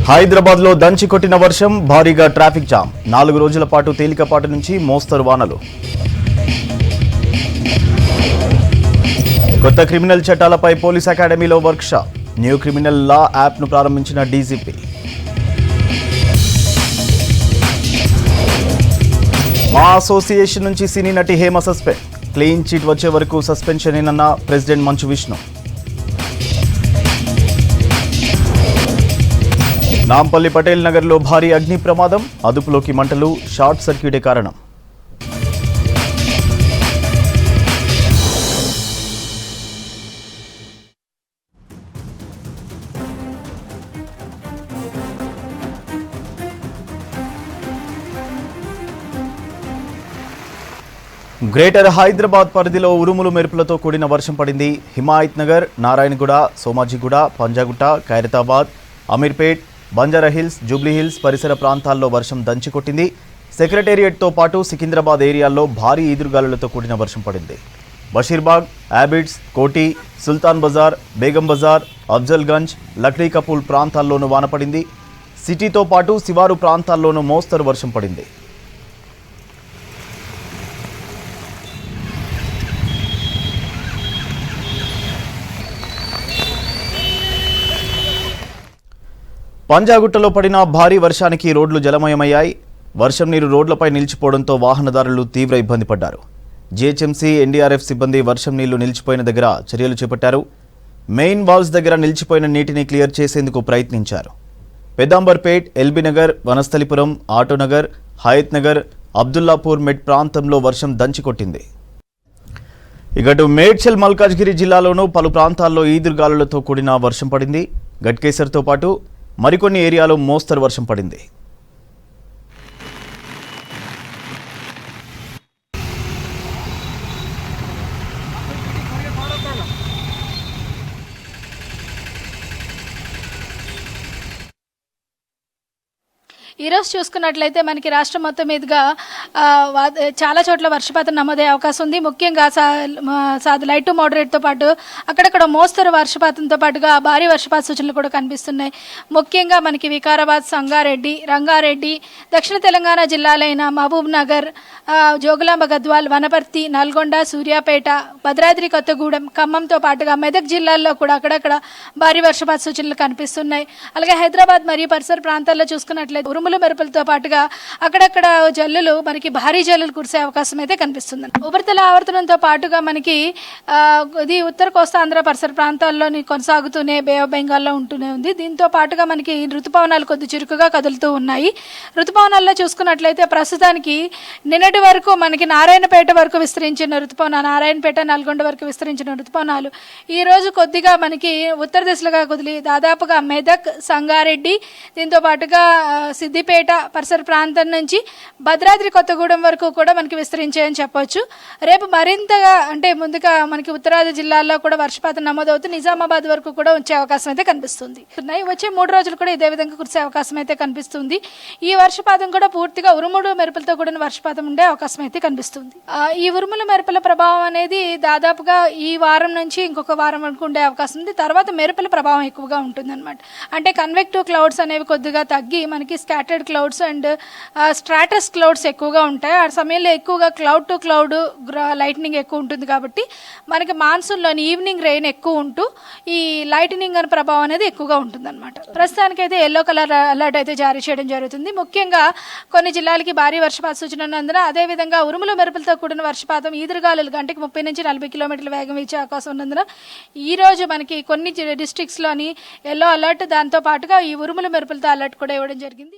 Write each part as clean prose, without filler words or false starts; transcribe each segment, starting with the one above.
హైదరాబాద్ లో దంచి కొట్టిన వర్షం, భారీగా ట్రాఫిక్ జామ్. 4 రోజుల పాటు తేలికపాటి నుంచి మోస్తరు వానలు. కొత్త క్రిమినల్ చట్టాలపై పోలీస్ అకాడమీలో వర్క్షాప్. న్యూ క్రిమినల్ లా యాప్ను ప్రారంభించిన డీజీపీ. మా అసోసియేషన్ నుంచి సినీ నటి హేమ సస్పెండ్. క్లీన్ చిట్ వచ్చే వరకు సస్పెన్షన్ ఏనన్న ప్రెసిడెంట్ మంచు విష్ణు. నాంపల్లి పటేల్ నగర్లో భారీ అగ్ని ప్రమాదం, అదుపులోకి మంటలు, షార్ట్ సర్క్యూటే కారణం. గ్రేటర్ హైదరాబాద్ పరిధిలో ఉరుములు మెరుపులతో కూడిన వర్షం పడింది. హిమాయత్ నగర్, నారాయణగూడ, సోమాజిగూడ, పంజాగుట్ట, ఖైరతాబాద్, అమీర్పేట్, బంజారాహిల్స్, జూబ్లీహిల్స్ పరిసర ప్రాంతాల్లో వర్షం దంచికొట్టింది. సెక్రటేరియట్తో పాటు సికింద్రాబాద్ ఏరియాల్లో భారీ ఈదురుగాలులతో కూడిన వర్షం పడింది. బషీర్బాగ్, యాబిడ్స్, కోటి, సుల్తాన్ బజార్, బేగం బజార్, అఫ్జల్గంజ్, లక్డీ కపూల్ ప్రాంతాల్లోనూ వాన పడింది. సిటీతో పాటు శివారు ప్రాంతాల్లోనూ మోస్తరు వర్షం పడింది. పంజాగుట్టలో పడిన భారీ వర్షానికి రోడ్లు జలమయమయ్యాయి. వర్షం నీరు రోడ్లపై నిలిచిపోవడంతో వాహనదారులు తీవ్ర ఇబ్బంది పడ్డారు. జీహెచ్ఎంసీ, ఎన్డీఆర్ఎఫ్ సిబ్బంది వర్షం నీళ్లు నిలిచిపోయిన దగ్గర చర్యలు చేపట్టారు. మెయిన్ వాల్స్ దగ్గర నిలిచిపోయిన నీటిని క్లియర్ చేసేందుకు ప్రయత్నించారు. పెద్దాంబర్పేట్, ఎల్బీనగర్, వనస్థలిపురం, ఆటోనగర్, హయత్ నగర్, అబ్దుల్లాపూర్ మెట్ ప్రాంతంలో వర్షం దంచికొట్టింది. ఇటు మేడ్చల్, మల్కాజ్గిరి జిల్లాలోనూ పలు ప్రాంతాల్లో ఈదురుగాలులతో కూడిన వర్షం పడింది. గట్కేసర్తో పాటు మరికొన్ని ఏరియాలో మోస్తరు వర్షం పడింది. ఈరోజు చూసుకున్నట్లయితే మనకి రాష్ట్రం మొత్తం మీదుగా చాలా చోట్ల వర్షపాతం నమోదయ్యే అవకాశం ఉంది. ముఖ్యంగా లైట్ టు మోడరేట్తో పాటు అక్కడక్కడ మోస్తరు వర్షపాతంతో పాటుగా భారీ వర్షపాత సూచనలు కూడా కనిపిస్తున్నాయి. ముఖ్యంగా మనకి వికారాబాద్, సంగారెడ్డి, రంగారెడ్డి, దక్షిణ తెలంగాణ జిల్లాలైన మహబూబ్ నగర్, జోగులాంబ గద్వాల్, వనపర్తి, నల్గొండ, సూర్యాపేట, భద్రాద్రి కొత్తగూడెం, ఖమ్మంతో పాటుగా మెదక్ జిల్లాల్లో కూడా అక్కడక్కడ భారీ వర్షపాత సూచనలు కనిపిస్తున్నాయి. అలాగే హైదరాబాద్ మరియు పరిసర ప్రాంతాల్లో చూసుకున్నట్లయితే ఉరుములు మెరుపులతో పాటుగా అక్కడక్కడ జల్లులు, మనకి భారీ జల్లులు కురిసే అవకాశం అయితే కనిపిస్తుంది. ఉపరితల ఆవర్తనంతో పాటుగా మనకి ఇది ఉత్తర కోస్తాంధ్ర పరిసర ప్రాంతాల్లోని కొనసాగుతూనే బే ఆఫ్ బెంగాల్లో ఉంటూనే ఉంది. దీంతో పాటుగా మనకి ఋతుపవనాలు కొద్ది చురుకుగా కదులుతూ ఉన్నాయి. ఋతుపవనాల్లో చూసుకున్నట్లయితే ప్రస్తుతానికి నిన్నటి వరకు మనకి నారాయణపేట వరకు విస్తరించిన ఋతుపవనాలు, నారాయణపేట, నల్గొండ వరకు విస్తరించిన ఋతుపవనాలు ఈ రోజు కొద్దిగా మనకి ఉత్తర దిశలుగా కదిలి దాదాపుగా మెదక్, సంగారెడ్డి, దీంతో పాటుగా సిద్దిపేట పరిసర ప్రాంతం నుంచి భద్రాద్రి కొత్తగూడెం వరకు కూడా మనకి విస్తరించాయని చెప్పొచ్చు. రేపు మరింతగా అంటే ముందుగా మనకి ఉత్తరాది జిల్లాల్లో కూడా వర్షపాతం నమోదవుతూ నిజామాబాద్ వరకు కూడా వచ్చే అవకాశం అయితే కనిపిస్తుంది. వచ్చే 3 రోజులు కూడా ఇదే విధంగా కురిసే అవకాశం అయితే కనిపిస్తుంది. ఈ వర్షపాతం కూడా పూర్తిగా ఉరుములు మెరుపులతో కూడిన వర్షపాతం ఉండే అవకాశం అయితే కనిపిస్తుంది. ఈ ఉరుముల మెరుపుల ప్రభావం అనేది దాదాపుగా ఈ వారం నుంచి ఇంకొక వారం వరకు ఉండే అవకాశం ఉంది. తర్వాత మెరుపుల ప్రభావం ఎక్కువగా ఉంటుంది అనమాట. అంటే కన్వెక్టివ్ క్లౌడ్స్ అనేవి కొద్దిగా తగ్గి మనకి scattered clouds and stratus clouds ఎక్కువగా ఉంటాయి. ఆ సమయంలో ఎక్కువగా క్లౌడ్ టు క్లౌడ్ లైట్నింగ్ ఎక్కువ ఉంటుంది కాబట్టి మనకి మాన్సూన్లోని ఈవినింగ్ రెయిన్ ఎక్కువ ఉంటూ ఈ లైట్నింగ్ అనే ప్రభావం అనేది ఎక్కువగా ఉంటుంది అనమాట. ప్రస్తుతానికైతే ఎల్లో కలర్ అలర్ట్ అయితే జారీ చేయడం జరుగుతుంది. ముఖ్యంగా కొన్ని జిల్లాలకి భారీ వర్షపాత సూచన ఉన్నందున అదేవిధంగా ఉరుములు మెరుపులతో కూడిన వర్షపాతం, ఈదురుగాలులు గంటకి 30 నుంచి 40 కిలోమీటర్ల వేగం వీచే అవకాశం ఉన్నందున ఈ రోజు మనకి కొన్ని డిస్ట్రిక్ట్స్లోని ఎల్లో అలర్ట్, దాంతో పాటుగా ఈ ఉరుములు మెరుపులతో అలర్ట్ కూడా ఇవ్వడం జరిగింది.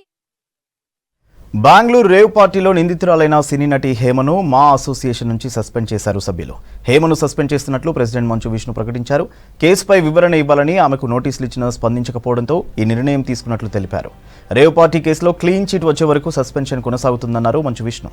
బెంగళూరు రేవ్ పార్టీలో నిందితురాలైన సినీ నటి హేమను మా అసోసియేషన్ నుంచి సస్పెండ్ చేశారు సభ్యులు. హేమను సస్పెండ్ చేస్తున్నట్లు ప్రెసిడెంట్ మంచు విష్ణు ప్రకటించారు. కేసుపై వివరణ ఇవ్వాలని ఆమెకు నోటీసులు ఇచ్చినా స్పందించకపోవడంతో ఈ నిర్ణయం తీసుకున్నట్లు తెలిపారు. రేవ్ పార్టీ కేసులో క్లీన్ చిట్ వచ్చే వరకు సస్పెన్షన్ కొనసాగుతుందన్నారు మంచు విష్ణు.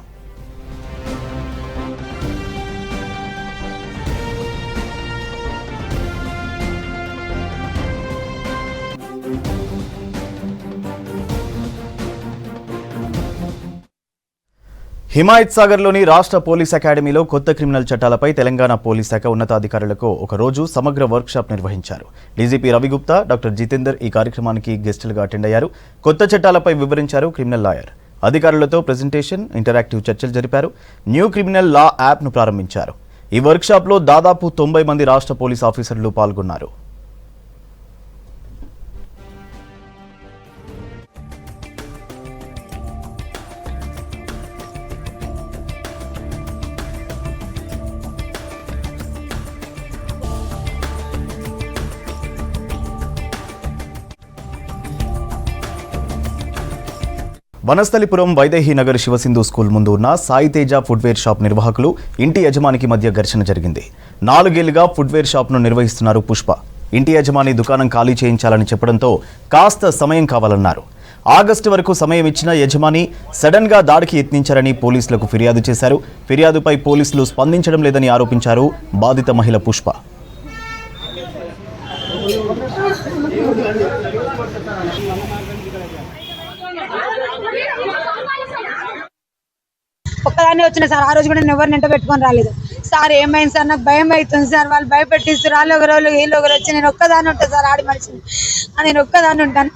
హిమాయత్ సాగర్లోని రాష్ట్ర పోలీస్ అకాడమీలో కొత్త క్రిమినల్ చట్టాలపై తెలంగాణ పోలీస్ శాఖ ఉన్నతాధికారులకు ఒక రోజు సమగ్ర వర్క్షాప్ నిర్వహించారు. డీజీపీ రవిగుప్తా, డాక్టర్ జితేందర్ ఈ కార్యక్రమానికి గెస్టులుగా అటెండ్ అయ్యారు. కొత్త చట్టాలపై వివరించారు క్రిమినల్ లాయర్. అధికారులతో ప్రెజెంటేషన్, ఇంటరాక్టివ్ చర్చలు జరిపారు. న్యూ క్రిమినల్ లా యాప్ను ప్రారంభించారు. ఈ వర్క్షాప్లో దాదాపు 90 మంది రాష్ట్ర పోలీస్ ఆఫీసర్లు పాల్గొన్నారు. వనస్థలిపురం వైదేహి నగర్ శివసింధు స్కూల్ ముందు ఉన్న సాయి తేజ ఫుట్వేర్ షాప్ నిర్వాహకులు ఇంటి యజమానికి మధ్య ఘర్షణ జరిగింది. 4 ఏళ్లుగా ఫుట్వేర్ షాప్ను నిర్వహిస్తున్నారు పుష్ప. ఇంటి యజమాని దుకాణం ఖాళీ చేయించాలని చెప్పడంతో కాస్త సమయం కావాలన్నారు. ఆగస్టు వరకు సమయం ఇచ్చిన యజమాని సడన్ గా దాడికి యత్నించారని పోలీసులకు ఫిర్యాదు చేశారు. ఫిర్యాదుపై పోలీసులు స్పందించడం లేదని ఆరోపించారు బాధిత మహిళ పుష్ప. ఒక్కదాన్ని వచ్చిన సార్. ఆ రోజు కూడా నేను ఎవరిని ఎంట పెట్టుకొని రాలేదు సార్. ఏమైంది సార్, నాకు భయం అవుతుంది సార్. వాళ్ళు భయపెట్టిస్తారు. వాళ్ళు ఒకరోజు వీళ్ళు ఒకరు వచ్చి నేను ఒక్కదాన్ని ఉంటాను సార్. ఆడి మనిషిని నేను ఒక్కదాన్ని ఉంటాను.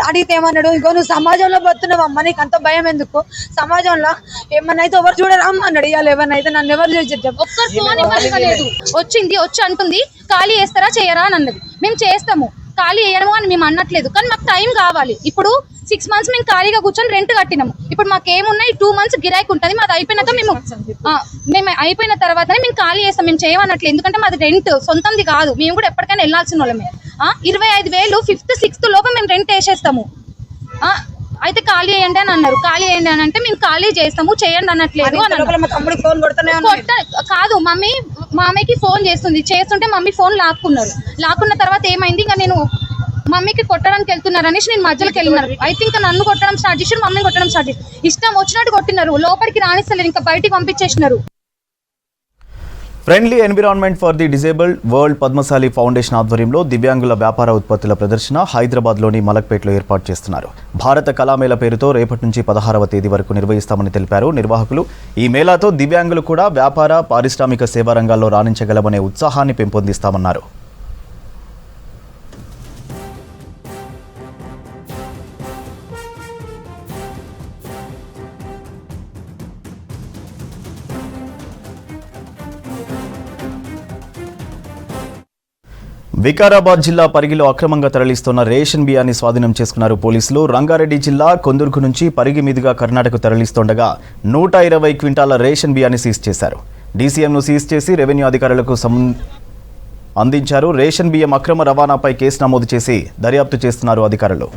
అడిగితే ఏమన్నాడు, ఇంకో నువ్వు సమాజంలో పోతున్నావమ్మా, నీకు అంత భయం ఎందుకు? సమాజంలో ఏమన్నైతే ఎవరు చూడరా అన్నాడు. ఇవాళ ఎవరినైతే నన్ను ఎవరు చూసి ఒక్కరు ఫోన్ ఇవ్వలేదు. వచ్చి అంటుంది ఖాళీ చేస్తారా చేయరా అని అన్నది. మేము చేస్తాము, ఖాళీ చేయడము అని మేము అనట్లేదు, కానీ మాకు టైం కావాలి. ఇప్పుడు 6 months మేము ఖాళీగా కూర్చొని రెంట్ కట్టినాము. ఇప్పుడు మాకు ఏమున్నాయి 2 months గిరాయికి ఉంటుంది. మాది అయిపోయినాక మేము అయిపోయిన తర్వాతనే మేము ఖాళీ చేస్తాం. మేము చేయమన్నట్లేదు, ఎందుకంటే మాది రెంట్ సొంతంది కాదు. మేము కూడా ఎప్పటికైనా వెళ్ళాల్సిన వాళ్ళమే. 25,000 5th 6th లోపు మేము రెంట్ వేసేస్తాము. అయితే ఖాళీ చేయండి అని అన్నారు. ఖాళీ చేయండి అని అంటే మేము ఖాళీ చేస్తాము, చేయండి అనట్లేదు కాదు. మామయ్యకి ఫోన్ చేస్తుంటే మమ్మీ ఫోన్ లాక్కున్న తర్వాత ఏమైంది, ఇంకా నేను మమ్మీకి కొట్టడానికి వెళ్తున్నారు అనేసి నేను మధ్యలోకి వెళ్ళినారు. అయితే ఇంకా నన్ను కొట్టడం స్టార్ట్ చేసి మమ్మీని కొట్టడం స్టార్ట్ చేసి ఇష్టం వచ్చినట్టు కొట్టినారు. లోపలికి రానిస్తలేరు, ఇంకా బయటికి పంపించేసినారు. Friendly environment for the disabled world Padmashali foundation ఆధ్వర్యంలో దివ్యాంగుల వ్యాపార ఉత్పత్తుల ప్రదర్శన హైదరాబాద్లోని మలక్పేటలో ఏర్పాటు చేస్తున్నారు. భారత కళామేళ పేరుతో రేపటి నుంచి 16వ తేదీ వరకు నిర్వహిస్తామని తెలిపారు నిర్వాహకులు. ఈ మేళాతో దివ్యాంగులు కూడా వ్యాపార, పారిశ్రామిక సేవా రంగాల్లో రాణించగలమనే ఉత్సాహాన్ని పెంపొందిస్తామన్నారు. వికారాబాద్ జిల్లా పరిగిలో అక్రమంగా తరలిస్తున్న రేషన్ బియ్యాన్ని స్వాధీనం చేసుకున్నారు పోలీసులు. రంగారెడ్డి జిల్లా కొందుర్గు నుంచి పరిగి మీదుగా కర్ణాటక తరలిస్తుండగా 120 క్వింటాల రేషన్ బియ్యాన్ని సీజ్ చేశారు. డీసీఎంను సీజ్ చేసి రెవెన్యూ అధికారులకు అందించారు. రేషన్ బియ్యం అక్రమ రవాణాపై కేసు నమోదు చేసి దర్యాప్తు చేస్తున్నారు అధికారులు.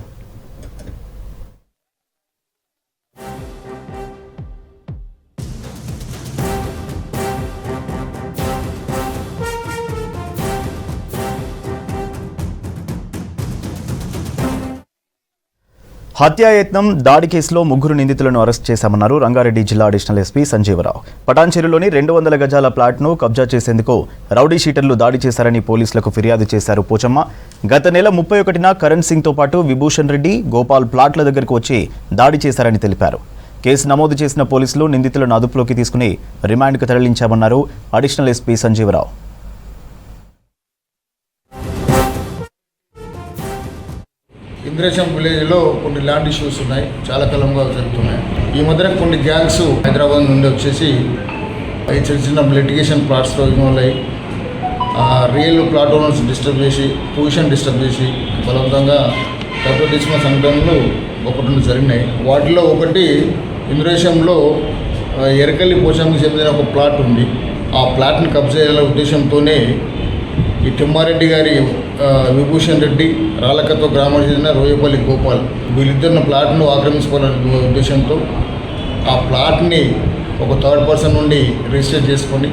హత్యాయత్నం, దాడి కేసులో 3 నిందితులను అరెస్ట్ చేశామన్నారు రంగారెడ్డి జిల్లా అడిషనల్ ఎస్పీ సంజీవరావు. పటాన్చెరులోని 200 గజాల ప్లాట్ను కబ్జా చేసేందుకు రౌడీ షీటర్లు దాడి చేశారని పోలీసులకు ఫిర్యాదు చేశారు పోచమ్మ. గత నెల 31న కరణ్ సింగ్తో పాటు విభూషణ్ రెడ్డి, గోపాల్ ప్లాట్ల దగ్గరకు వచ్చి దాడి చేశారని తెలిపారు. కేసు నమోదు చేసిన పోలీసులు నిందితులను అదుపులోకి తీసుకుని రిమాండ్కు తరలించామన్నారు అడిషనల్ ఎస్పీ సంజీవరావు. ఇంద్రేశం విలేజ్లో కొన్ని ల్యాండ్ ఇష్యూస్ ఉన్నాయి, చాలా కాలంగా జరుగుతున్నాయి. ఈ మధ్యన కొన్ని గ్యాంగ్స్ హైదరాబాద్ నుండి వచ్చేసి చిన్న చిన్న లిటిగేషన్ ప్లాట్స్లో ఇన్వాల్వ్ అయ్యి రియల్ ప్లాట్ ఓనర్స్ డిస్టర్బ్ చేసి, పొజిషన్ డిస్టర్బ్ చేసి బలవంతంగా కబ్జా తీసుకున్న సంఘటనలు 1-2 జరిగినాయి. వాటిలో ఒకటి ఇంద్రేశంలో ఎరకల్లి పోషంకి చెందిన ఒక ప్లాట్ ఉంది. ఆ ప్లాట్ని కబ్జా చేయాలనే ఉద్దేశంతోనే ఈ తిమ్మారెడ్డి గారి విభూషణ్ రెడ్డి, రాళ్ళకత్వ గ్రామానికి చెందిన రోయపల్లి గోపాల్ వీళ్ళిద్దరిని ప్లాట్ను ఆక్రమించుకోవాలనే ఉద్దేశంతో ఆ ప్లాట్ని ఒక థర్డ్ పర్సన్ నుండి రిజిస్టర్ చేసుకొని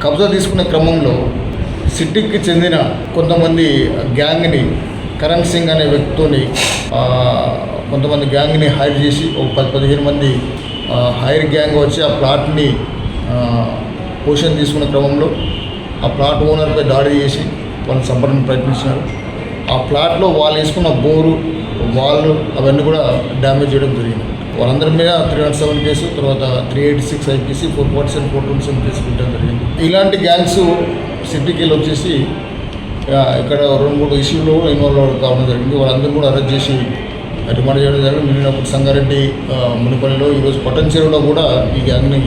కబ్జా తీసుకునే క్రమంలో సిటీకి చెందిన కొంతమంది గ్యాంగ్ని, కరణ్ సింగ్ అనే వ్యక్తితోని కొంతమంది గ్యాంగ్ని హైర్ చేసి ఒక 10-15 మంది హైర్ గ్యాంగ్ వచ్చి ఆ ప్లాట్ని పొజిషన్ తీసుకునే క్రమంలో ఆ ప్లాట్ ఓనర్పై దాడి చేసి వాళ్ళని చంపడానికి ప్రయత్నించినారు. ఆ ప్లాట్లో వాళ్ళు వేసుకున్న బోరు, వాళ్ళు అవన్నీ కూడా డ్యామేజ్ చేయడం జరిగింది. వాళ్ళందరి మీద 307 కేసు, తర్వాత 386 ఐపీసీ, 447 427 కేసు పెట్టడం జరిగింది. ఇలాంటి గ్యాంగ్స్ సిటీకి వెళ్ళి వచ్చేసి ఇక్కడ 2-3 ఇష్యూలో ఇన్వాల్వ్ కావడం జరిగింది. వాళ్ళందరూ కూడా అరెస్ట్ చేసి రిమాండ్ చేయడం జరిగింది. నిన్నప్పుడు సంగారెడ్డి మునిపల్లిలో, ఈరోజు పట్టణచెరువులో కూడా ఈ గ్యాంగ్ని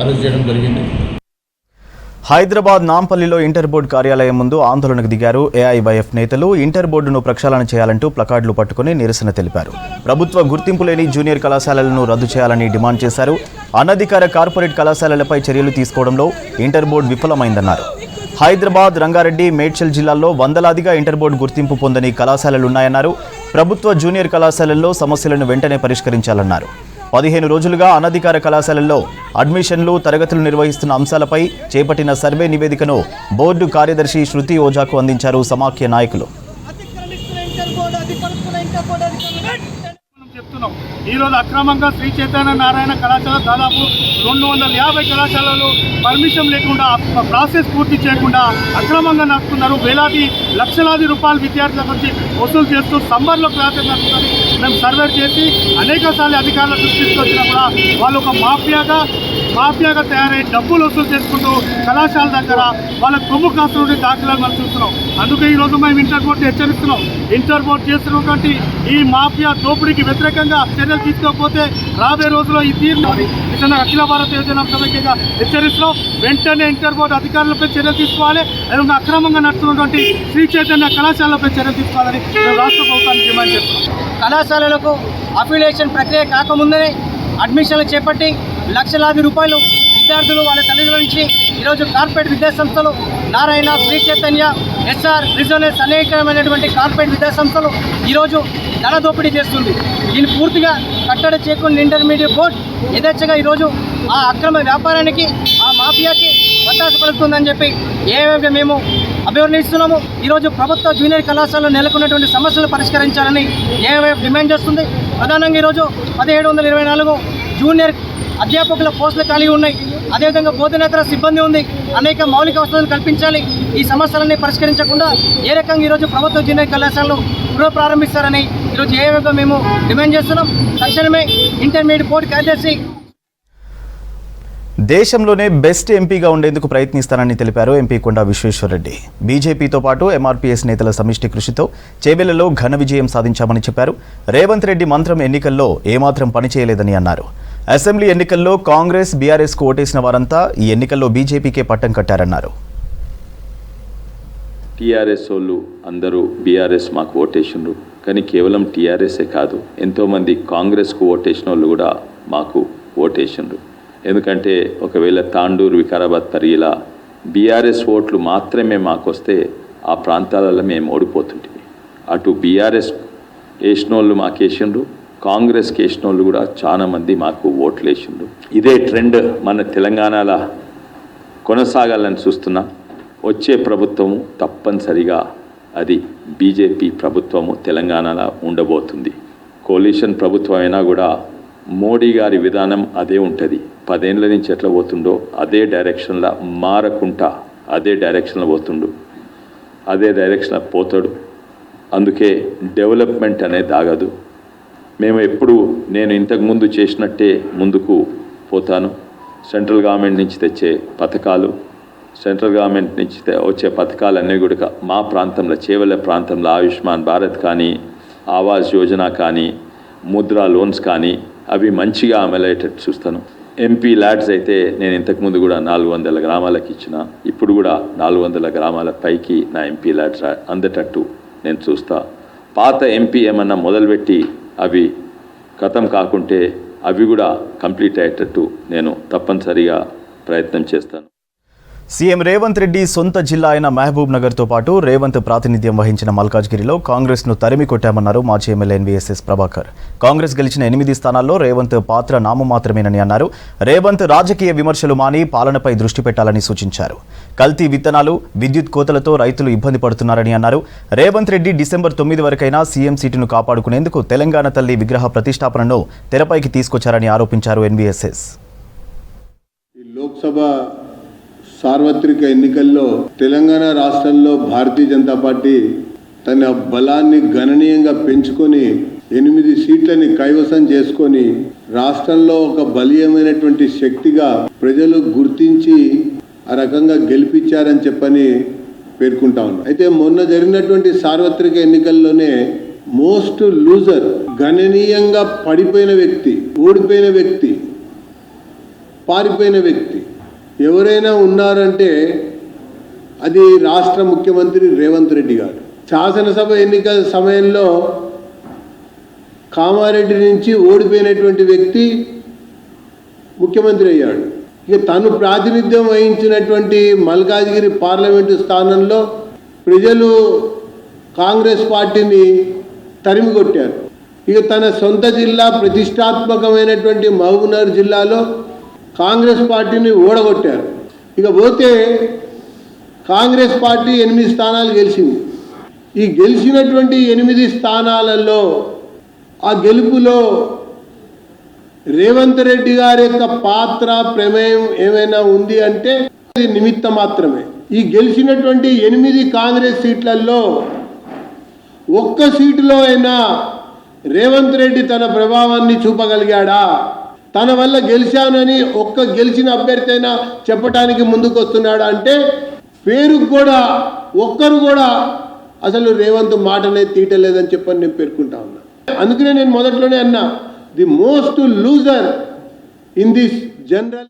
అరెస్ట్ చేయడం జరిగింది. హైదరాబాద్ నాంపల్లిలో ఇంటర్ బోర్డు కార్యాలయం ముందు ఆందోళనకు దిగారు ఏఐవైఎఫ్ నేతలు. ఇంటర్ బోర్డును ప్రక్షాళన చేయాలంటూ ప్లకార్డులు పట్టుకుని నిరసన తెలిపారు. ప్రభుత్వ గుర్తింపు లేని జూనియర్ కళాశాలలను రద్దు చేయాలని డిమాండ్ చేశారు. అనధికార కార్పొరేట్ కళాశాలలపై చర్యలు తీసుకోవడంలో ఇంటర్ బోర్డు విఫలమైందన్నారు. హైదరాబాద్, రంగారెడ్డి, మేడ్చల్ జిల్లాల్లో వందలాదిగా ఇంటర్ బోర్డు గుర్తింపు పొందని కళాశాలలున్నాయన్నారు. ప్రభుత్వ జూనియర్ కళాశాలల్లో సమస్యలను వెంటనే పరిష్కరించాలన్నారు. 15 రోజులుగా అనధికార కళాశాలల్లో అడ్మిషన్లు, తరగతులు నిర్వహిస్తున్న అంశాలపై చేపట్టిన సర్వే నివేదికను బోర్డు కార్యదర్శి శృతి ఓజాకు అందించారు సమాఖ్య నాయకులు. ఈరోజు అక్రమంగా శ్రీ చైతన్య నారాయణ కళాశాల దాదాపు 250 కళాశాలలు పర్మిషన్ లేకుండా, ప్రాసెస్ పూర్తి చేయకుండా అక్రమంగా నడుపుతున్నారు. వేలాది లక్షలాది రూపాయలు విద్యార్థుల నుంచి వసూలు చేస్తూ సమ్మర్లో క్లాసెస్ నడుపుతుంది. మేము సర్వే చేసి అనేక సార్లు అధికారుల దృష్టికి వచ్చినా కూడా వాళ్ళు ఒక మాఫియాగా తయారై డబ్బులు వసూలు చేసుకుంటూ కళాశాల దగ్గర వాళ్ళ కొమ్ము కాసులు దాఖలాలు మనం చూస్తున్నాం. అందుకే ఈరోజు మేము ఇంటర్ బోర్డు హెచ్చరిస్తున్నాం. ఇంటర్ బోర్డు చేస్తున్నటువంటి ఈ మాఫియా దోపిడీకి వ్యతిరేకంగా చర్యలు తీసుకోకపోతే రాబోయే రోజుల్లో ఈ తీర్పు నిజంగా అఖిల భారత యోజన సమైక్యంగా హెచ్చరిస్తున్నాం. వెంటనే ఇంటర్ బోర్డు అధికారులపై చర్యలు తీసుకోవాలి. అదేవిధంగా అక్రమంగా నడుస్తున్నటువంటి శ్రీ చైతన్య కళాశాలపై చర్యలు తీసుకోవాలని మేము రాష్ట్ర ప్రభుత్వాన్ని డిమాండ్ చేస్తున్నాం. కళాశాలలకు అఫిలియేషన్ ప్రక్రియ కాకముందనే అడ్మిషన్లు చేపట్టి లక్షలాది రూపాయలు విద్యార్థులు వాళ్ళ తల్లిదండ్రుల నుంచి ఈరోజు కార్పొరేట్ విద్యాసంస్థలు నారాయణ, శ్రీ చైతన్య, ఎస్ఆర్, రిజోనెన్స్ అనేకమైనటువంటి కార్పొరేట్ విద్యాసంస్థలు ఈరోజు ధన దోపిడీ చేస్తుంది. దీన్ని పూర్తిగా కట్టడి చేయకుండా ఇంటర్మీడియట్ బోర్డు యథేచ్ఛగా ఈరోజు ఆ అక్రమ వ్యాపారానికి, ఆ మాఫియాకి వత్తాస పలుకుతుందని చెప్పి ఏవైతే మేము అభివర్ణిస్తున్నాము. ఈరోజు ప్రభుత్వ జూనియర్ కళాశాలలో నెలకొన్నటువంటి సమస్యలు పరిష్కరించాలని ఏవైపు డిమాండ్ చేస్తుంది. ప్రధానంగా ఈరోజు 1724 జూనియర్ అధ్యాపకుల పోస్టులు ఖాళీ ఉన్నాయి. అదేవిధంగా బోధనేతర సిబ్బంది ఉంది. అనేక మౌలిక వసతులు కల్పించాలి. ఈ సమస్యలన్నీ పరిష్కరించకుండా ఏ రకంగా ఈరోజు ప్రభుత్వ జూనియర్ కళాశాలను పునఃప్రారంభిస్తారని ఈరోజు ఏవైనా మేము డిమాండ్ చేస్తున్నాం. తక్షణమే ఇంటర్మీడియట్ బోర్డు కార్యదర్శి దేశంలోనే బెస్ట్ ఎంపీగా ఉండేందుకు ప్రయత్నిస్తానని తెలిపారు ఎంపీ కొండా విశ్వేశ్వరరెడ్డి. బీజేపీతో పాటు ఎంఆర్పీఎస్ నేతల సమిష్టి కృషితో చేవెళ్లలో ఘన విజయం సాధించామని చెప్పారు. రేవంత్ రెడ్డి మంత్రం ఎన్నికల్లో ఏమాత్రం పనిచేయలేదని అన్నారు. అసెంబ్లీ ఎన్నికల్లో కాంగ్రెస్, బీఆర్ఎస్కు ఓటేసిన వారంతా ఈ ఎన్నికల్లో బీజేపీకే పట్టం కట్టారన్నారు. టీఆర్ఎస్ వాళ్ళు అందరూ బీఆర్ఎస్ మాకు ఓటేసిండ్రు, కానీ కేవలం టీఆర్ఎస్ఏ కాదు, ఎంతోమంది కాంగ్రెస్కు ఓటేసిన వాళ్ళు కూడా మాకు ఓటేసిండ్రు. ఎందుకంటే ఒకవేళ తాండూరు, వికారాబాద్, పరిగిలా బీఆర్ఎస్ ఓట్లు మాత్రమే మాకు వస్తే ఆ ప్రాంతాలలో మేము ఓడిపోతుంటివి. అటు బీఆర్ఎస్ వేసిన వాళ్ళు మాకు వేసిండ్రు, కాంగ్రెస్కి వేసిన వాళ్ళు కూడా చాలామంది మాకు ఓట్లు వేసిండ్రు. ఇదే ట్రెండ్ మన తెలంగాణలో కొనసాగాలని చూస్తున్నా. వచ్చే ప్రభుత్వము తప్పనిసరిగా అది బీజేపీ ప్రభుత్వము తెలంగాణలో ఉండబోతుంది. కోalition ప్రభుత్వం అయినా కూడా మోడీ గారి విధానం అదే ఉంటుంది. 10 ఏళ్ళ నుంచి ఎట్లా పోతుండో అదే డైరెక్షన్లో మారకుండా అదే డైరెక్షన్లో పోతుండు, అదే డైరెక్షన్లో పోతాడు. అందుకే డెవలప్మెంట్ అనేది ఆగదు. మేము ఎప్పుడు నేను ఇంతకుముందు చేసినట్టే ముందుకు పోతాను. సెంట్రల్ గవర్నమెంట్ నుంచి తెచ్చే పథకాలు, సెంట్రల్ గవర్నమెంట్ నుంచి వచ్చే పథకాలన్నీ కూడా మా ప్రాంతంలో, చేవెళ్ళ ప్రాంతంలో ఆయుష్మాన్ భారత్ కానీ, ఆవాస్ యోజన కానీ, ముద్రా లోన్స్ కానీ అవి మంచిగా అమలయ్యేటట్టు చూస్తాను. ఎంపీ ల్యాడ్స్ అయితే నేను ఇంతకుముందు కూడా 400 గ్రామాలకు ఇచ్చిన, ఇప్పుడు కూడా 400 గ్రామాల పైకి నా ఎంపీ ల్యాడ్స్ అందేటట్టు నేను చూస్తా. పాత ఎంపీ ఏమన్నా మొదలుపెట్టి అవి ఖతం కాకుంటే అవి కూడా కంప్లీట్ అయ్యేటట్టు నేను తప్పనిసరిగా ప్రయత్నం చేస్తాను. సీఎం రేవంత్ రెడ్డి సొంత జిల్లా అయిన మహబూబ్ నగర్తో పాటు రేవంత్ ప్రాతినిధ్యం వహించిన మల్కాజ్గిరిలో కాంగ్రెస్ను తరిమి కొట్టామన్నారు మాజీ ఎమ్మెల్యే ఎన్వీఎస్ఎస్ ప్రభాకర్. కాంగ్రెస్ గెలిచిన 8 స్థానాల్లో రేవంత్ పాత్ర నామమాత్రమేనని అన్నారు. రేవంత్ రాజకీయ విమర్శలు మాని పాలనపై దృష్టి పెట్టాలని సూచించారు. కల్తీ విత్తనాలు, విద్యుత్ కోతలతో రైతులు ఇబ్బంది పడుతున్నారని అన్నారు. రేవంత్ రెడ్డి డిసెంబర్ 9 వరకైనా సీఎం సీటును కాపాడుకునేందుకు తెలంగాణ తల్లి విగ్రహ ప్రతిష్టాపనను తెరపైకి తీసుకొచ్చారని ఆరోపించారు ఎన్వీఎస్ఎస్. లోక్సభ సార్వత్రిక ఎన్నికల్లో తెలంగాణ రాష్ట్రంలో భారతీయ జనతా పార్టీ తన బలాన్ని గణనీయంగా పెంచుకొని 8 సీట్లని కైవసం చేసుకొని రాష్ట్రంలో ఒక బలీయమైనటువంటి శక్తిగా ప్రజలు గుర్తించి ఆ రకంగా గెలిపించారని చెప్పని పేర్కొంటా ఉన్నారు. అయితే మొన్న జరిగినటువంటి సార్వత్రిక ఎన్నికల్లోనే మోస్ట్ లూజర్, గణనీయంగా పడిపోయిన వ్యక్తి, ఓడిపోయిన వ్యక్తి, పారిపోయిన వ్యక్తి ఎవరైనా ఉన్నారంటే అది రాష్ట్ర ముఖ్యమంత్రి రేవంత్ రెడ్డి గారు. శాసనసభ ఎన్నికల సమయంలో కామారెడ్డి నుంచి ఓడిపోయినటువంటి వ్యక్తి ముఖ్యమంత్రి అయ్యాడు. ఇక తను ప్రాతినిధ్యం వహించినటువంటి మల్కాజ్గిరి పార్లమెంటు స్థానంలో ప్రజలు కాంగ్రెస్ పార్టీని తరిమి కొట్టారు. ఇక తన సొంత జిల్లా ప్రతిష్టాత్మకమైనటువంటి మహబూబ్నగర్ జిల్లాలో కాంగ్రెస్ పార్టీని ఓడగొట్టారు. ఇక పోతే కాంగ్రెస్ పార్టీ 8 స్థానాలు గెలిచింది. ఈ గెలిచినటువంటి 8 స్థానాలలో ఆ గెలుపులో రేవంత్ రెడ్డి గారి యొక్క పాత్ర, ప్రమేయం ఏమైనా ఉంది అంటే అది నిమిత్తం మాత్రమే. ఈ గెలిచినటువంటి 8 కాంగ్రెస్ సీట్లలో ఒక్క సీటులో అయినా రేవంత్ రెడ్డి తన ప్రభావాన్ని చూపగలిగాడా? తన వల్ల గెలిచానని గెలిచిన అభ్యర్థి అయినా చెప్పడానికి ముందుకు వస్తున్నాడా అంటే పేరుకు కూడా ఒక్కరు కూడా అసలు రేవంత్ మాటనే తీయటలేదని చెప్పని నేను పేర్కొంటా ఉన్నా. అందుకనే నేను మొదట్లోనే అన్నా, the most loser in this general